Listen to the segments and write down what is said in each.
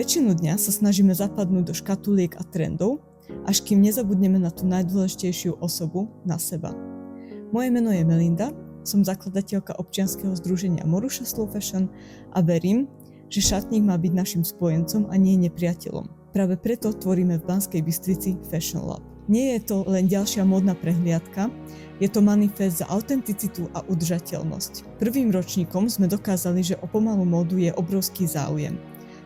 Väčšinu dňa sa snažíme zapadnúť do škatuliek a trendov, až kým nezabudneme na tú najdôležitejšiu osobu, na seba. Moje meno je Melinda, som zakladateľka občianskeho združenia Moruša Slow Fashion a verím, že šatník má byť našim spojencom a nie nepriateľom. Práve preto tvoríme v Banskej Bystrici Fashion Lab. Nie je to len ďalšia módna prehliadka, je to manifest za autenticitu a udržateľnosť. Prvým ročníkom sme dokázali, že o pomalú módu je obrovský záujem.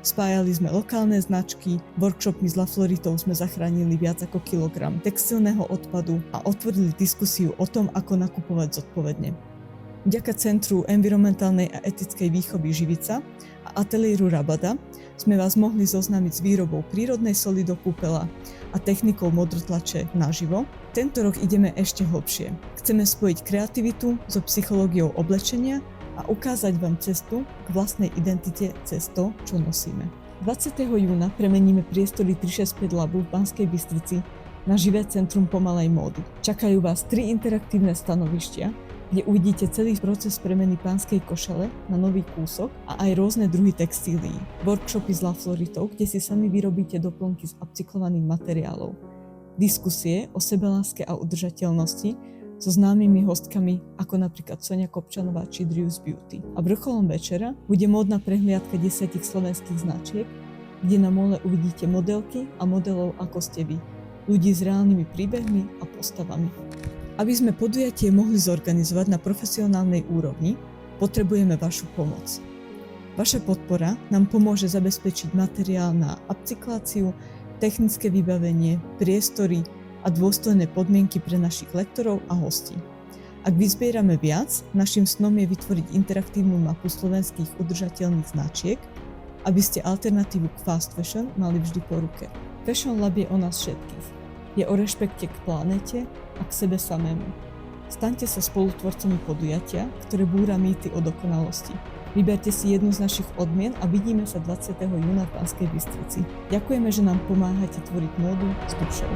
Spájali sme lokálne značky, workshopmi s Lafloritou sme zachránili viac ako kilogram textilného odpadu a otvorili diskusiu o tom, ako nakupovať zodpovedne. Vďaka Centru environmentálnej a etickej výchovy Živica a ateliéru Rabada sme vás mohli zoznámiť s výrobou prírodnej soli do kúpela a technikou modrotlače naživo. Tento rok ideme ešte hlbšie. Chceme spojiť kreativitu so psychológiou oblečenia a ukázať vám cestu k vlastnej identite cez to, čo nosíme. 20. júna premeníme priestory 365 Labu v Banskej Bystrici na živé centrum pomalej módy. Čakajú vás 3 interaktívne stanovištia, kde uvidíte celý proces premeny pánskej košele na nový kúsok a aj rôzne druhy textílií. Workshopy s Lafloritou, kde si sami vyrobíte doplnky z upcyklovaných materiálov. Diskusie o sebeláske a udržateľnosti so známymi hostkami ako napríklad Sonia Kopčanová či Drius Beauty. A vrcholom večera bude módna prehliadka 10 slovenských značiek, kde na mole uvidíte modelky a modelov ako ste vy, ľudí s reálnymi príbehmi a postavami. Aby sme podujatie mohli zorganizovať na profesionálnej úrovni, potrebujeme vašu pomoc. Vaša podpora nám pomôže zabezpečiť materiál na upcykláciu, technické vybavenie, priestory a dôstojné podmienky pre našich lektorov a hostí. Ak vyzbierame viac, naším snom je vytvoriť interaktívnu mapu slovenských udržateľných značiek, aby ste alternatívu k fast fashion mali vždy po ruke. Fashion Lab je o nás všetkých. Je o rešpekte k planéte a k sebe samému. Staňte sa spolutvorcami podujatia, ktoré búra mýty o dokonalosti. Vyberte si jednu z našich odmien a vidíme sa 20. júna v Banskej Bystrici. Ďakujeme, že nám pomáhate tvoriť módu s dušou.